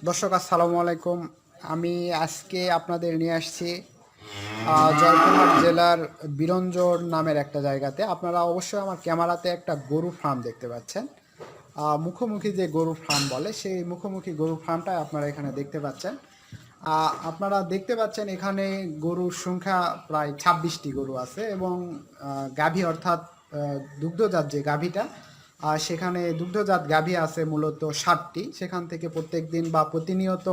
দর্শক আসসালামু আলাইকুম। আমি আজকে আপনাদের নিয়ে আসছি জয়পুরহাট জেলার বিরঞ্জর নামের একটা জায়গাতে। আপনারা অবশ্যই আমার ক্যামেরাতে একটা গরু ফার্ম দেখতে পাচ্ছেন। মুখোমুখি যে গরু ফার্ম বলে সেই মুখোমুখি গরু ফার্মটাই আপনারা এখানে দেখতে পাচ্ছেন। আপনারা দেখতে পাচ্ছেন এখানে গরুর সংখ্যা প্রায় 26টি গরু আছে এবং গাভী অর্থাৎ দুগ্ধজাত যে গাভীটা সেখানে দুগ্ধজাত গাভী আছে মূলত 60টি। সেখান থেকে প্রত্যেক দিন বা প্রতিনিয়ত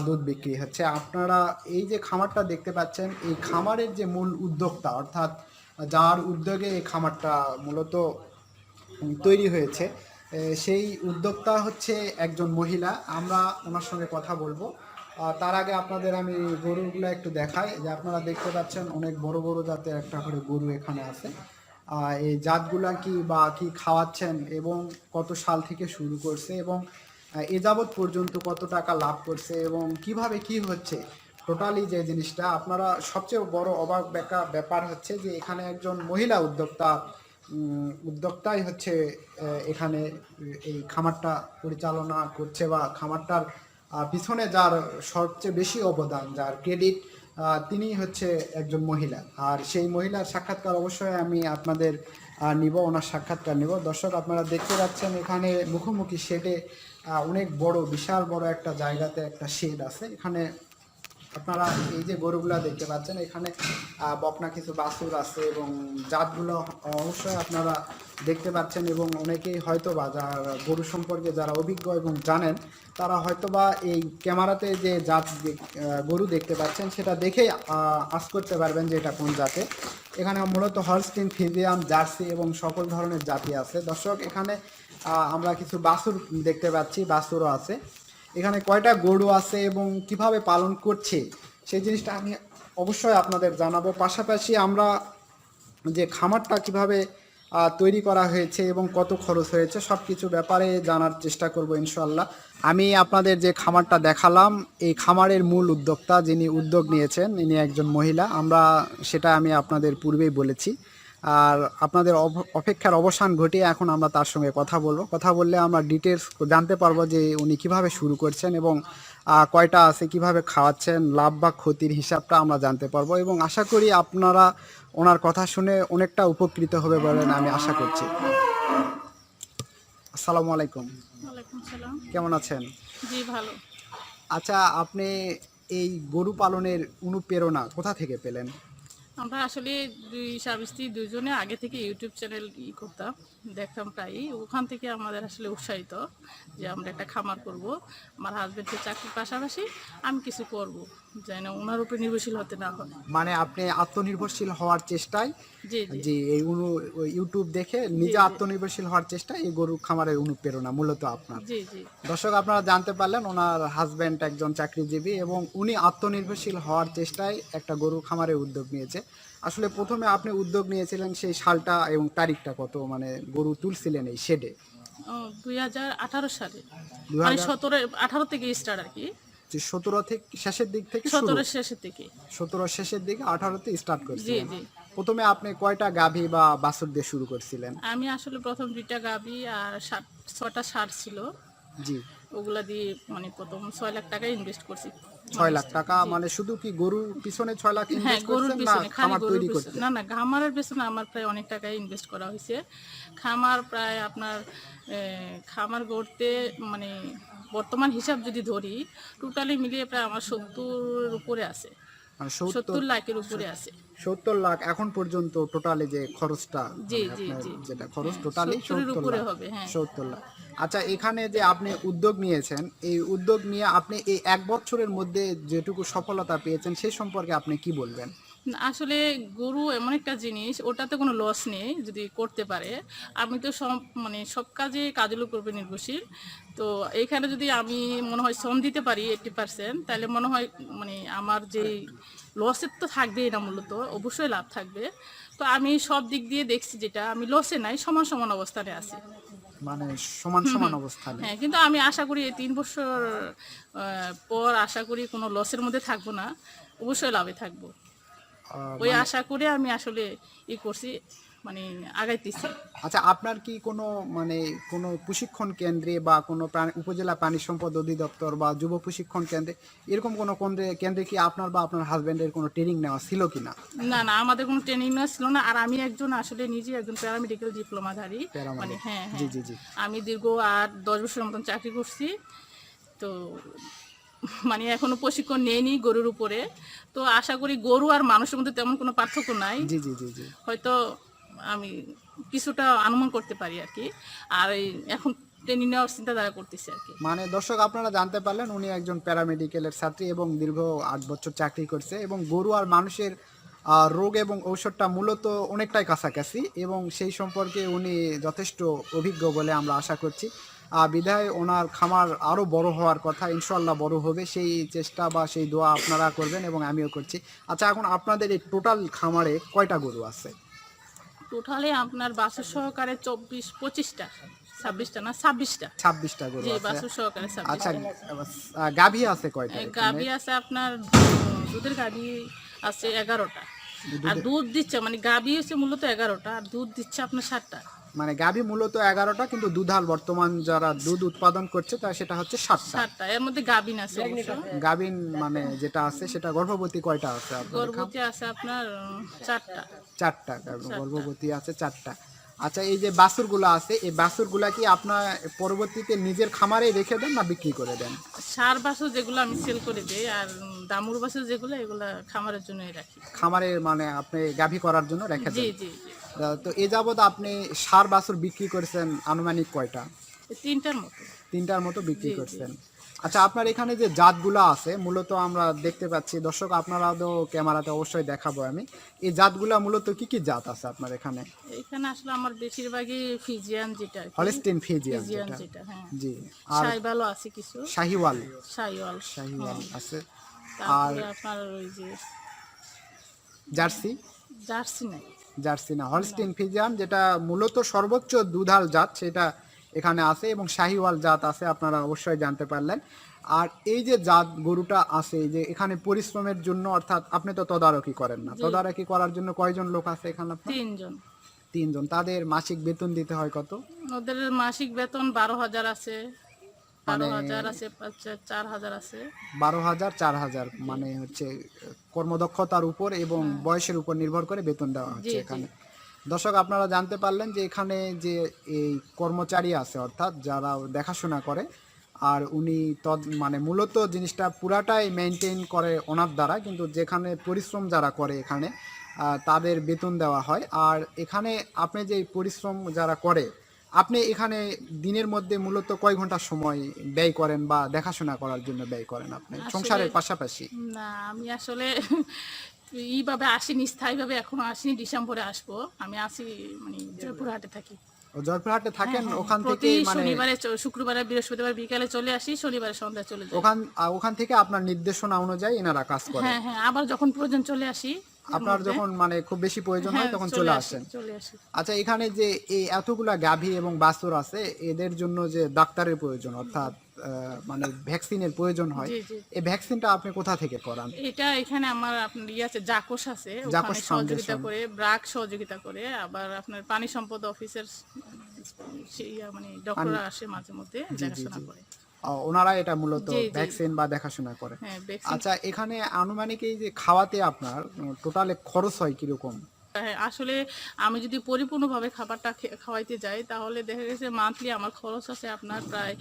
দুধ বিক্রি হচ্ছে। আপনারা এই যে খামারটা দেখতে পাচ্ছেন, এই খামারের যে মূল উদ্যোক্তা অর্থাৎ যার উদ্যোগে এই খামারটা মূলত তৈরি হয়েছে, সেই উদ্যোক্তা হচ্ছে একজন মহিলা। আমরা ওনার সঙ্গে কথা বলবো। তার আগে আপনাদের আমি গরুগুলো একটু দেখাই। যে আপনারা দেখতে পাচ্ছেন অনেক বড় বড় জাতের একটা করে গরু এখানে আছে। এই জাতগুলা কি বা কি খাওয়াচ্ছেন এবং কত সাল থেকে শুরু করছে এবং এ যাবৎ পর্যন্ত কত টাকা লাভ করছে এবং কিভাবে কি হচ্ছে, টোটালি যে জিনিসটা আপনারা সবচেয়ে বড় অবাক ব্যাপার হচ্ছে যে এখানে একজন মহিলা উদ্যোক্তাই হচ্ছে এখানে এই খামারটা পরিচালনা করছে বা খামারটার পিছনে যার সবচেয়ে বেশি অবদান, যার ক্রেডিট, তিনি হচ্ছে একজন মহিলা। আর সেই মহিলার সাক্ষাৎকার অবশ্যই আমি আপনাদের নিব, ওনার সাক্ষাৎকার নিব। দর্শক আপনারা দেখতে পাচ্ছেন এখানে মুখোমুখি শেডে অনেক বড় বিশাল বড় একটা জায়গাতে একটা শেড আছে। এখানে আপনারা এই যে গরুগুলা দেখতে পাচ্ছেন, এখানে বকনা কিছু বাছুর আছে এবং জাতগুলো অবশ্যই আপনারা দেখতে পাচ্ছেন এবং অনেকেই হয়তোবা যারা গরু সম্পর্কে যারা অভিজ্ঞ এবং জানেন তারা হয়তোবা এই ক্যামেরাতে যে জাত গরু দেখতে পাচ্ছেন সেটা দেখেই আঁচ করতে পারবেন যে এটা কোন জাতে। এখানে মূলত হলস্টিন, ফ্রিজিয়ান, জার্সি এবং সকল ধরনের জাতি আছে। দর্শক এখানে আমরা কিছু বাছুর দেখতে পাচ্ছি, বাছুরও আছে। এখানে কয়টা গরু আছে এবং কিভাবে পালন করছে সেই জিনিসটা আমি অবশ্যই আপনাদের জানাবো। পাশাপাশি আমরা যে খামারটা কিভাবে তৈরি করা হয়েছে এবং কত খরচ হয়েছে সব কিছু ব্যাপারে জানার চেষ্টা করব ইনশাল্লাহ। আমি আপনাদের যে খামারটা দেখালাম, এই খামারের মূল উদ্যোক্তা যিনি উদ্যোগ নিয়েছেন ইনি একজন মহিলা। সেটা আমি আপনাদের পূর্বেই বলেছি। আর আপনাদের অপেক্ষার অবসান ঘটিয়ে এখন আমরা তার সঙ্গে কথা বলবো। কথা বললে আমরা ডিটেলস জানতে পারবো যে উনি কিভাবে শুরু করছেন এবং কয়টা আছে, কিভাবে খাওয়াচ্ছেন, লাভ বা ক্ষতির হিসাবটা আমরা জানতে পারবো এবং আশা করি আপনারা ওনার কথা শুনে অনেকটা উপকৃত হবে বলেন আমি আশা করছি। আসসালামু আলাইকুম। ওয়ালাইকুম সালাম। কেমন আছেন? জি ভালো। আচ্ছা, আপনি এই গরু পালনের অনুপ্রেরণা কোথা থেকে পেলেন? আমরা আসলে দুই স্বামী স্ত্রী দুজনে আগে থেকে ইউটিউব চ্যানেল করতাম, দেখতাম প্রায়ই। ওখান থেকে আমাদের আসলে উৎসাহিত যে আমরা একটা খামার করব। আমার হাজব্যান্ডের চাকরির পাশাপাশি আমি কিছু করব, যেন ওনার উপরে নির্ভরশীল হতে না হয়। মানে আপনি আত্মনির্ভরশীল হওয়ার চেষ্টায়, জি জি যে এই ইউটিউব দেখে জি নিজে জি আত্মনির্ভরশীল হওয়ার চেষ্টায় এই গরু খামারের অনুপ্রেরণা মূলত আপনার। জি জি দর্শক আপনারা জানতে পারলেন ওনার হাজব্যান্ড একজন চাকরিজীবী এবং উনি আত্মনির্ভরশীল হওয়ার চেষ্টায় একটা গরু খামারের উদ্যোগ নিয়েছে। আসলে প্রথমে আপনি উদ্যোগ নিয়েছিলেন সেই সালটা এবং তারিখটা কত, মানে গরু তুলছিলেন এই শেডে? 2018 সালে, দু মানে হাজার 17-18 থেকে স্টার্ট আর কি। 17 থেকে শেষের দিক থেকে শুরু? 17 শেষের থেকে। 17 শেষের দিকে, 18তে স্টার্ট জি করছিলেন। জি প্রথমে আপনি কয়টা গাভী বা বাছুর দিয়ে শুরু করছিলেন? আমি আসলে প্রথম 2টা গাভী আর 6টা ষাঁড় ছিল। জি। ওগুলা দিয়ে মানে প্রথম 6 লাখ টাকা ইনভেস্ট করছি। 6 লাখ টাকা? জি। মানে শুধু কি গরুর পিছনে 6 লাখ হ্যাঁ, ইনভেস্ট গরুর করছেন না পিছনে, খালি খামার গরুর তৈরি পিছনে করতে? না, না, খামারের পেছনে আমার প্রায় অনেক টাকা ইনভেস্ট করা হয়েছে। খামার প্রায় আপনার খামার গড়তে মানে বর্তমান হিসাব যদি ধরি, টোটালি মিলিয়ে প্রায় আমার 70-এর উপরে আছে। মানে 70 লাখের উপরে আছে। 70 লাখ এখন পর্যন্ত টোটালি যে খরচটা, জি মানে জি আপনার জি যেটা খরচ হ্যাঁ, টোটালি 70-এর 70 উপরে লাখ। হবে। হ্যাঁ। 70 লাখ। আচ্ছা, এখানে যে আপনি উদ্যোগ নিয়েছেন, এই উদ্যোগ নিয়ে আপনি এই 1 বছরের মধ্যে যেটুকু সফলতা পেয়েছেন সেই সম্পর্কে আপনি কি বলবেন? না, আসলে গরু এমন একটা জিনিস, ওটাতে কোনো লস নেই যদি করতে পারে। আমি তো সব মানে সব কাজের উপর নির্ভরশীল। তো এইখানে যদি আমি মনে হয় শ্রম দিতে পারি 80%, তাহলে মনে হয় মানে আমার যেই লসের তো থাকবেই না, মূলত অবশ্যই লাভ থাকবে। তো আমি সব দিক দিয়ে দেখছি, যেটা আমি লসে নাই, সমান সমান অবস্থানে আছি। মানে সমান সমান অবস্থানে? হ্যাঁ, কিন্তু আমি আশা করি এই 3 বছর পর আশা করি কোনো লসের মধ্যে থাকবো না, অবশ্যই লাভে থাকবো। ওই মানে আশা করে আমি আসলে করছি। মানে আগাইতেছি। আচ্ছা, আপনার কি কোনো মানে কোনো প্রশিক্ষণ কেন্দ্রে বা কোনো উপজেলা প্রাণী সম্পদ অধিদপ্তর বা যুব প্রশিক্ষণ কেন্দ্রে এরকম কোনো কেন্দ্রে কি আপনার বা আপনার হাজবেন্ডের কোনো ট্রেনিং নেওয়া ছিল কিনা? না না, আমাদের কোনো ট্রেনিং নেওয়া ছিল না। আর আমি একজন আসলে নিজে একজন প্যারামেডিক্যাল ডিপ্লোমাধারী। মানে হ্যাঁ জি হ্যাঁ, জি জি। আমি দীর্ঘ 8-10 বছরের মতন চাকরি করছি। তো মানে এখনো প্রশিক্ষণ নেইনি গরুর উপরে। তো আশা করি গরু আর মানুষের মধ্যে তেমন কোনো পার্থক্য নাই। জি জি জি জি। হয়তো আমি কিছুটা অনুমান করতে পারি আর কি। আর এখন ট্রেনিং নেওয়ার চিন্তাধারা করতেছি আর কি। মানে দর্শক, আপনারা জানতে পারলেন উনি একজন প্যারামেডিক্যালের ছাত্রী এবং দীর্ঘ 8 বছর চাকরি করছে এবং গরু আর মানুষের রোগ এবং ঔষধটা মূলত অনেকটাই কাছাকাছি এবং সেই সম্পর্কে উনি যথেষ্ট অভিজ্ঞ বলে আমরা আশা করছি। বিধায় ওনার খামার আরও বড় হওয়ার কথা, ইনশাল্লাহ বড় হবে, সেই চেষ্টা বা সেই দোয়া আপনারা করবেন এবং আমিও করছি। আচ্ছা, এখন আপনাদের এই টোটাল খামারে কয়টা গরু আছে? টোটালে আপনার বাছুর সহকারে 24-25টা, 26টা না 26টা। 26টা গরু জি, আছে। বাছুর সহকারে আচ্ছা, 26টা। গাভী আছে কয়টা এখানে? গাভী আছে আপনার দুধের গাভী আছে 11টা। আর দুধ দিচ্ছে মানে গাভী হচ্ছে মূলত 11টা, আর দুধ দিচ্ছে আপনার 7টা। মানে গাভী মূলত 11টা, কিন্তু দুধাল বর্তমান যারা দুধ উৎপাদন করছে তা সেটা হচ্ছে 7টা। 7টা, এর মধ্যে গাভীন আছে অবশ্য। গাভীন মানে যেটা আছে সেটা গর্ভবতী কয়টা আছে আপনার? গর্ভবতী আছে আপনার 4টা। 4টা গর্ভবতী আছে 4টা। আচ্ছা, এই যে বাছুরগুলো আছে, এই বাছুরগুলা কি আপনার পরবর্তীতে নিজের খামারে রেখে দেন না বিক্রি করে দেন? সার বাছুর যেগুলো আমি সেল করে দিই, আর দামুর বাছুর যেগুলো এগুলা খামারের জন্যই রাখি। খামারে মানে আপনি গাভী করার জন্য রেখে জি দেন? জি জি। তো এ যাবৎ আপনি সার বাছুর বিক্রি করেছেন আনুমানিক কয়টা? 3টার মতো। 3টার মতো বিক্রি জি, জি। করছেন। আচ্ছা, আপনার এখানে যে জাতগুলো আছে মূলত আমরা দেখতে পাচ্ছি, দর্শক আপনারাও ক্যামেরাতে অবশ্যই দেখাবো আমি, এই জাতগুলা মূলত কি কি জাত আছে আপনার এখানে? এখানে আসলে আমার বেশিরভাগই ফিজিয়ান, যেটা আর কি। হলস্টিন ফিজিয়ান ফিজিয়ান যেটা। যেটা, হ্যাঁ। জি। আর শাহিওয়ালও আছে কিছু। শাহিওয়াল। শাহিওয়াল। শাহিওয়াল আছে। তারপরে আপনার ওই যে জার্সি। জার্সি নাই। জার্সি না, হলস্টিন ফিজিয়ান যেটা মূলত সর্বোচ্চ দুধাল জাত সেটা এখানে আছে এবং শাহিওয়াল জাত আছে, আপনারা অবশ্যই জানতে পারলেন। আর এই যে জাত গরুটা আছে, এই যে এখানে পরিশ্রমের জন্য, অর্থাৎ আপনি তো তদারকি করেন না, তদারকি করার জন্য কয়জন লোক আছে এখানে আপনার? 3জন। 3জন। তাদের মাসিক বেতন দিতে হয় কত? ওদের মাসিক বেতন 12,000 আছে, মানে 12,000 আছে, 4,000 আছে। 12,000 4,000 মানে হচ্ছে কর্মদক্ষতার উপর এবং বয়সের উপর নির্ভর করে বেতন দেওয়া জি হচ্ছে জি। এখানে। দর্শক, আপনারা জানতে পারলেন যে এখানে যে এই কর্মচারী আছে, অর্থাৎ যারা দেখাশোনা করে, আর উনি মানে মূলত জিনিসটা পুরাটাই মেনটেন করে ওনার দ্বারা, কিন্তু যেখানে পরিশ্রম যারা করে এখানে তাদের বেতন দেওয়া হয়। আর এখানে আপনি যে পরিশ্রম যারা করে, আপনি এখানে দিনের মধ্যে মূলত কয় ঘন্টা সময় ব্যয় করেন বা দেখাশোনা করার জন্য ব্যয় করেন আপনি সংসারের পাশাপাশি? না, আমি আসলে এইভাবে আসিনি, স্থায়ীভাবে এখনো আসিনি। ডিসেম্বরে আসবো। আমি আসি মানে জয়পুরহাটে থাকি। ও, জয়পুরহাটে থাকেন? ওখান থেকে প্রতি মানে শনিবারে, শুক্রবারে, বৃহস্পতিবার বিকালে চলে আসি, শনিবারে সন্ধ্যায় চলে যাই। ওখান থেকে আপনার নির্দেশনা অনুযায়ী এনারা কাজ করে? হ্যাঁ হ্যাঁ, আবার যখন প্রয়োজন চলে আসি। আপনার যখন মানে খুব বেশি প্রয়োজন হয় তখন চলে আসেন? চলে আসি। আচ্ছা, এখানে যে এই এতগুলা গাভী এবং বাছুর আছে, এদের জন্য যে ডাক্তারের প্রয়োজন, অর্থাৎ মানে ভ্যাকসিনের প্রয়োজন হয়, জি জি। এই ভ্যাকসিনটা আপনি কোথা থেকে করান? এটা এখানে আমার আপনার আছে, জাকোষ আছে, জাকোষ ওখানে সহযোগিতা ফাউন্ডেশন। করে, ব্রাক সহযোগিতা করে। আবার আপনার পানি সম্পদ অফিসের মানে ডক্টররা আসে মাঝে মধ্যে, দেখাশোনা করে। ওনারা এটা মূলত জি, জি। ভ্যাকসিন বা দেখাশোনা করে। হ্যাঁ, ভ্যাকসিন। আচ্ছা, এখানে আনুমানিক এই যে খাওয়াতে আপনার টোটালে খরচ হয় কিরকম? হ্যাঁ, আসলে আমি যদি পরিপূর্ণভাবে খাবারটা খাওয়াইতে যাই, তাহলে দেখা গেছে মান্থলি আমার খরচ আছে আপনার প্রায়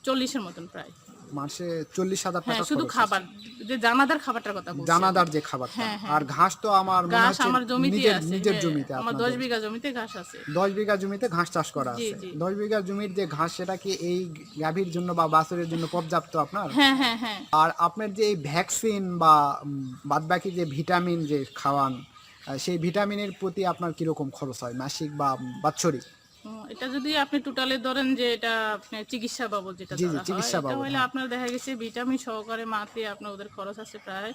40-এর মতন প্রায়। মাসে 40,000 হ্যাঁ, টাকা শুধু খরচ? খাবার, যে দানাদার খাবারটার কথা বলছি। দানাদার যে খাবারটা। হ্যাঁ, হ্যাঁ। আর ঘাস তো আমার মনে ঘাস হচ্ছে আমার জমিতে আছে। নিজের হ্যাঁ, জমিতে আমার আপনাদের 10 বিঘা জমিতে ঘাস আছে। 10 বিঘা জমিতে ঘাস চাষ করা জি, আছে। জি। 10 বিঘা জমির যে ঘাস, সেটা কি এই গাভীর জন্য বা বাছুরের জন্য পর্যাপ্ত আপনার? হ্যাঁ হ্যাঁ হ্যাঁ। আর আপনার যে এই ভ্যাকসিন বা বাদবাকি যে ভিটামিন যে খাওয়ান, সেই ভিটামিনের প্রতি আপনার কিরকম খরচ হয় মাসিক বা বাৎসরিক? এটা যদি আপনি টোটালে ধরেন যে এটা আপনার চিকিৎসা বাবদ যেটা জি, জি, ধরা হয়, চিকিৎসা এটা বাবদ, হলে হ্যাঁ। আপনার দেখা গেছে ভিটামিন সহকারে মান্থলি আপনার ওদের খরচ আছে প্রায়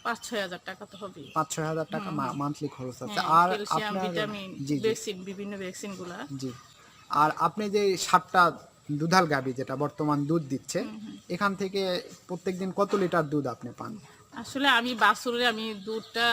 5-6 হাজার টাকা তো হবে। 5-6 হাজার টাকা মান্থলি খরচ আছে। হ্যাঁ, আর ক্যালসিয়াম, আপনার ভিটামিন, জি জি ভ্যাকসিন, বিভিন্ন ভ্যাকসিন গুলা। জি। আর আপনি যে 7টা দুধাল গাভী যেটা বর্তমান দুধ দিচ্ছে, এখান থেকে প্রত্যেকদিন কত লিটার দুধ আপনি পান? আসলে আমি বাছুরে আমি দুধটা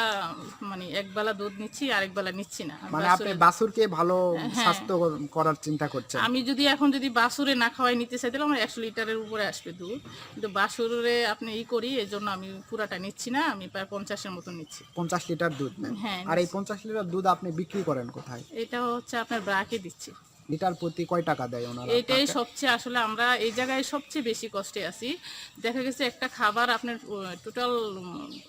মানে একবেলা দুধ নিচ্ছি, আরেক বেলা নিচ্ছি না। মানে আপনি বাছুরকে ভালো হ্যাঁ। স্বাস্থ্য করার চিন্তা করছেন। আমি এখন যদি বাছুরে না খাওয়াই নিতে চাই তাহলে আমার 100 লিটারের উপরে আসবে দুধ, কিন্তু বাছুরে আপনি করি এই জন্য আমি পুরাটা নিচ্ছি না, আমি প্রায় 50-এর মতো নিচ্ছি। 50 লিটার দুধ নেন। হ্যাঁ, আর এই 50 লিটার দুধ আপনি বিক্রি করেন কোথায়? এটা হচ্ছে আপনার ব্রাকে দিচ্ছি। লিটার প্রতি কয় টাকা দেয় ওনারা? এটাই সবচেয়ে আসলে আমরা এই জায়গায় সবচেয়ে বেশি কষ্টে আছি। দেখা গেছে একটা খাবার আপনার টোটাল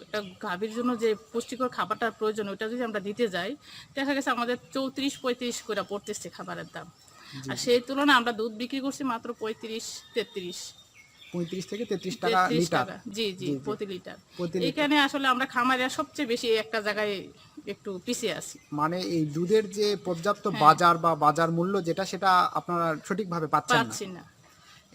একটা গাভীর জন্য যে পুষ্টিকর খাবারটার প্রয়োজন ওটা যদি আমরা দিতে যাই, দেখা গেছে আমাদের 34-35 করে পড়তেছে খাবারের দাম। আর সেই তুলনায় আমরা দুধ বিক্রি করছি মাত্র 35-33 থেকে 33 টাকা লিটার। জি জি, প্রতি লিটার। এখানে আসলে আমরা খামারিরা সবচেয়ে বেশি একটা জায়গায় একটু পিছিয়ে আছি। মানে এই দুধের যে পর্যাপ্ত বাজার বা বাজার মূল্য যেটা, সেটা আপনারা সঠিকভাবে পাচ্ছেন না।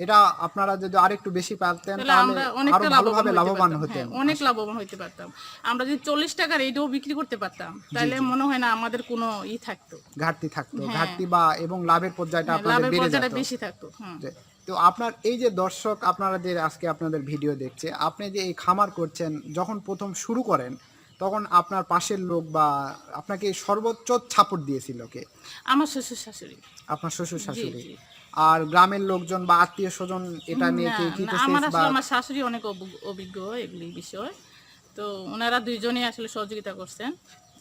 এটা আপনারা যদি আরেকটু বেশি পাতেন তাহলে আরো ভালোভাবে লাভবান হতেন। অনেক লাভবান হতে পারতাম। আমরা যদি 40 টাকার এইটাও বিক্রি করতে পারতাম তাহলে মনে হয় না আমাদের কোনো থাকতো, ঘাটতি থাকতো, ঘাটতি বা এবং লাভের পর্যায়টা আপনাদের বেড়ে যেত, বেশি থাকতো। তো আপনার এই যে দর্শক আপনারা যে আজকে আপনাদের ভিডিও দেখছে, আপনি যে এই খামার করছেন, যখন প্রথম শুরু করেন তখন আপনার পাশের লোক বা আপনাকে সর্বোচ্চ সাপোর্ট দিয়েছিল কে? আমার শ্বশুর শাশুড়ি। আপনার শ্বশুর শাশুড়ি? আর গ্রামের লোকজন বা আত্মীয় স্বজন এটা নিয়ে কি আমার শাশুড়ি অনেক অভিজ্ঞ এগুলি বিষয়, তো ওনারা দুইজনেই আসলে সহযোগিতা করছেন।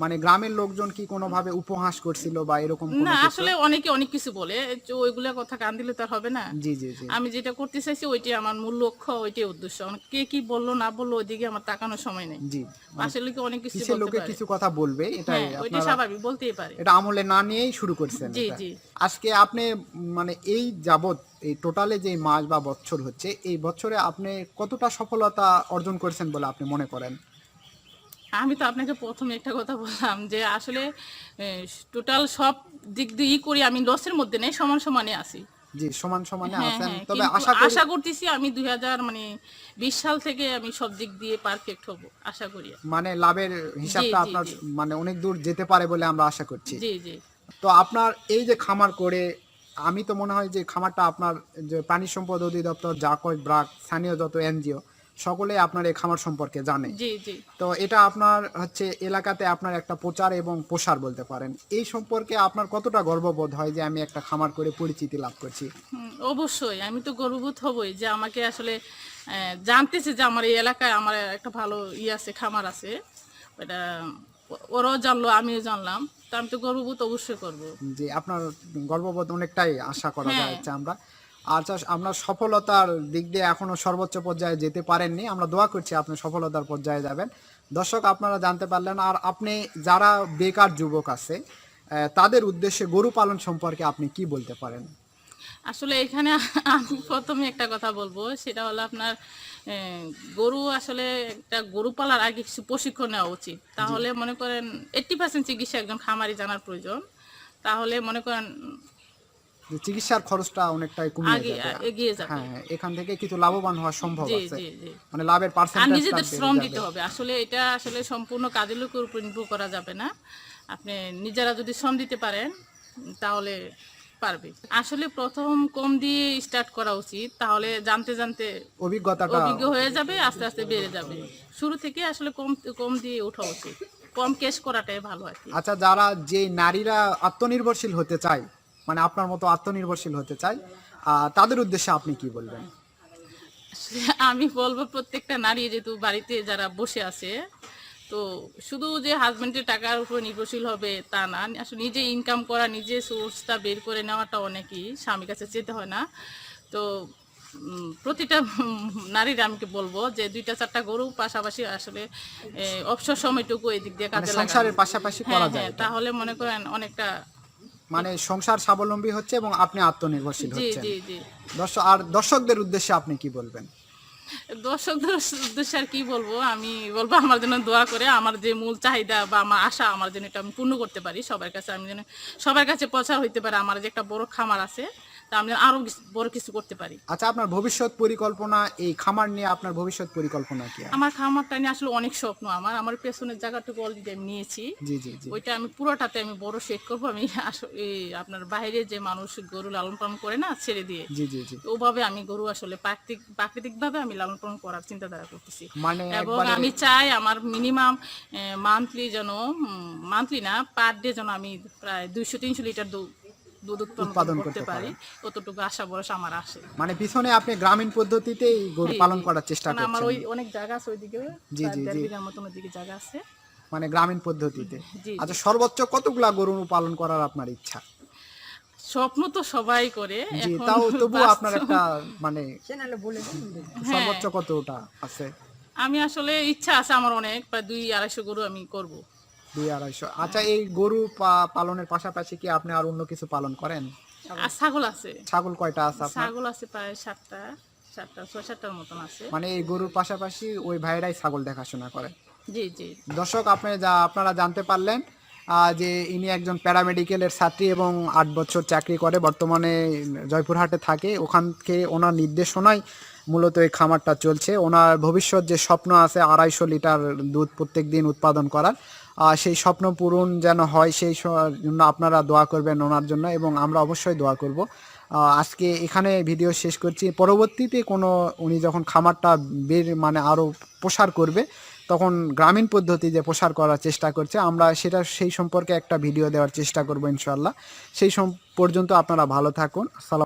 মানে গ্রামের লোকজন কি কোনোভাবে উপহাস করছিল বা এরকম না? আসলে অনেকে অনেক কিছু বলে, ওইগুলা কথা কান দিলে তো হবে না। জি জি জি, আমি যেটা করতে চাইছি ওইটাই আমার মূল লক্ষ্য, ওইটাই উদ্দেশ্য। কে কি বললো না বললো ওইদিকে আমার তাকানোর সময় নেই। জি, আসলে কি অনেক কিছু লোকে কিছু কথা বলবে, এটাই ওইটা স্বাভাবিক, বলতেই পারে। এটা আমলে না নিয়েই শুরু করছেন। জি জি। আজকে আপনি মানে এই যাবত এই টোটালে যে মাস বা বছর হচ্ছে, এই বছরে আপনি কতটা সফলতা অর্জন করেছেন বলে আপনি মনে করেন? আমি তো আপনাকে প্রথমে একটা কথা বললাম যে আসলে টোটাল সব দিক দিয়ে করি, আমি লসের মধ্যে নেই, সমান সমানে আছি। জি, সমান সমানে আছেন। তবে আশা করতেছি আমি 2020 সাল থেকে আমি সব দিক দিয়ে পারফেক্ট হব, আশা করি। মানে লাভের হিসাবটা আপনার মানে অনেক দূর যেতে পারে বলে আমরা আশা করছি। জি জি। তো আপনার এই যে খামার করে, আমি তো মনে হয় যে খামারটা আপনার যে প্রাণী সম্পদ অধিদপ্তর, জাকজ, ব্রাক, স্থানীয় যত এনজিও সকলে আপনার এই খামার সম্পর্কে জানে। জি জি। তো এটা আপনার হচ্ছে এলাকাতে আপনার একটা প্রচার এবং প্রসার বলতে পারেন। এই সম্পর্কে আপনার কতটা গর্ববোধ হয় যে আমি একটা খামার করে পরিচিতি লাভ করছি? অবশ্যই আমি তো গর্ববোধ হবই যে আমাকে আসলে জানতেছে যে আমার এই এলাকায় আমার একটা ভালো আছে, খামার আছে। এটা ওরাও জানলো, আমিও জানলাম, তো আমি তো গর্ববোধ অবশ্যই করব। জি, আপনার গর্ববোধ অনেকটাই আশা করা যাচ্ছে আমরা। আচ্ছা, আপনার সফলতার দিক দিয়ে এখনো সর্বোচ্চ পর্যায়ে যেতে পারেননি, আমরা দোয়া করছি আপনি সফলতার পর্যায়ে যাবেন। দর্শক আপনারা জানতে পারলেন। আর আপনি যারা বেকার যুবক আছে তাদের উদ্দেশ্যে গরু পালন সম্পর্কে আপনি কি বলতে পারেন? আসলে এখানে আমি প্রথমে একটা কথা বলবো, সেটা হলো আপনার গরু আসলে একটা গরু পালার আগে কিছু প্রশিক্ষণ নেওয়া উচিত। তাহলে মনে করেন 80% চিকিৎসা একজন খামারি জানার প্রয়োজন। তাহলে মনে করেন চিকিৎসার খরচটা অনেকটাই কমিয়ে যাবে, এগিয়ে যাবে। হ্যাঁ, এখান থেকে কিছু লাভবান হওয়া সম্ভব আছে। মানে লাভের আর পার্সেন্টেজটা নিজেদের শ্রম দিতে হবে। আসলে এটা আসলে সম্পূর্ণ কাজের লোকের উপর নির্ভর করা যাবে না। আপনি নিজেরা যদি শ্রম দিতে পারেন তাহলে পারবে। আসলে প্রথম কম দিয়ে স্টার্ট করা উচিত, তাহলে জানতে জানতে অভিজ্ঞ হয়ে যাবে, আস্তে আস্তে বেড়ে যাবে। শুরু থেকে আসলে কম দিয়ে ওঠা উচিত, কম কেস করাটাই ভালো আর কি। আচ্ছা, যারা যে নারীরা আত্মনির্ভরশীল হতে চায়, মানে আপনার মতো আত্মনির্ভরশীল হতে চায়, তাদের উদ্দেশ্যে আপনি কি বলবেন? আমি বলবো প্রত্যেকটা নারী যেহেতু বাড়িতে যারা বসে আছে, তো শুধু যে হাজবেন্ডের টাকার উপর নির্ভরশীল হবে তা না, আসলে নিজে ইনকাম করা, নিজে সোর্সটা বের করে নেওয়াটা অনেকই, স্বামীর কাছে যেতে হয় না। তো প্রতিটা নারীর আমি বলবো যে 2-4টা গরু পাশাপাশি আসলে অবসর সময়টুকু এই দিক দিয়ে কাজে লাগানো, সংসারের পাশাপাশি করা যায়, তাহলে মনে করেন অনেকটা মানে সংসার স্বাবলম্বী হচ্ছে এবং আপনি আত্মনির্ভরশীল হচ্ছেন। জি জি। দর্শকদের উদ্দেশ্যে আপনি কি বলবেন? দর্শকদের উদ্দেশ্যে আর কি বলবো, আমি বলবো আমার জন্য দোয়া করে, আমার যে মূল চাহিদা বা আমার আশা, আমার জন্য এটা আমি পূর্ণ করতে পারি সবার কাছে, আমি যেন সবার কাছে প্রচার হইতে পারে আমার যে একটা বড় খামার আছে, তা আমি আরো বড় কিছু করতে পারি। আচ্ছা, আপনার ভবিষ্যৎ পরিকল্পনা, এই খামার নিয়ে আপনার ভবিষ্যৎ পরিকল্পনা কি? আমার খামারটা নিয়ে আসলে অনেক স্বপ্ন। আমার পেছনের জায়গাটুকু অলরেডি আমি নিয়েছি। জি জি জি। ওইটা আমি পুরোটাতে আমি বড় শেড করবো। আমি এই আপনার বাইরে যে মানুষ গরু লালন পালন করে না ছেড়ে দিয়ে, জি জি জি। ওভাবে আমি গরু আসলে প্রাকৃতিকভাবে আমি লালন পালন করার চিন্তাধারা করতেছি। মানে এবং একবারে আমি চাই আমার মিনিমাম মান্থলি না, পার ডে যেন আমি প্রায় 200-300 লিটার দুধ উৎপাদন করতে পারি, ততটুকু আশা ভরসা আমার আসে। মানে পিছনে আপনি গ্রামীণ পদ্ধতিতেই গরু জি, পালন জি। করার চেষ্টা কারণ আমার করছেন। ওই অনেক জায়গা আছে ওইদিকে, জি প্রায় জি 1.5 জি। বিঘার মতন ওইদিকে জায়গা আছে। মানে গ্রামীণ পদ্ধতিতে। জি, আচ্ছা, জি। সর্বোচ্চ কতগুলা গরু পালন করার আপনার ইচ্ছা? স্বপ্ন তো সবাই করে, জি, এখন তাও তবু আপনার বাস্তব। একটা মানে হ্যাঁ, সর্বোচ্চ কতটা আছে? আমি আসলে ইচ্ছা আছে আমার অনেক, প্রায় 200-250 গরু আমি করব। 200-250। আচ্ছা, এই গরু পালনের পাশাপাশি কি আপনি আর অন্য কিছু পালন করেন? আর ছাগল আছে। ছাগল কয়টা আছে আপনার? ছাগল আছে প্রায় 6-7টার মতন আছে। মানে এই গরুর পাশাপাশি ওই ভাইরাই ছাগল দেখাশোনা করে। জি, জি। দর্শক, আপনারা জানতে পারলেন যে ইনি একজন প্যারামেডিকেলের ছাত্রী এবং 8 বছর চাকরি করে, বর্তমানে জয়পুরহাটে থাকে। ওখান থেকে ওনার নির্দেশনায় মূলত এই খামারটা চলছে। ওনার ভবিষ্যৎ যে স্বপ্ন আছে 250 লিটার দুধ প্রত্যেক দিন উৎপাদন করার, সেই স্বপ্ন পূরণ যেন হয়, সেই জন্য আপনারা দোয়া করবেন ওনার জন্য, এবং আমরা অবশ্যই দোয়া করব। আজকে এখানে ভিডিও শেষ করছি। পরবর্তীতে উনি যখন খামারটা মানে আরও প্রসার করবে, তখন গ্রামীণ পদ্ধতি যে প্রসার করার চেষ্টা করছে, আমরা সেই সম্পর্কে একটা ভিডিও দেওয়ার চেষ্টা করব ইনশাআল্লাহ। পর্যন্ত আপনারা ভালো থাকুন। আসসালাম।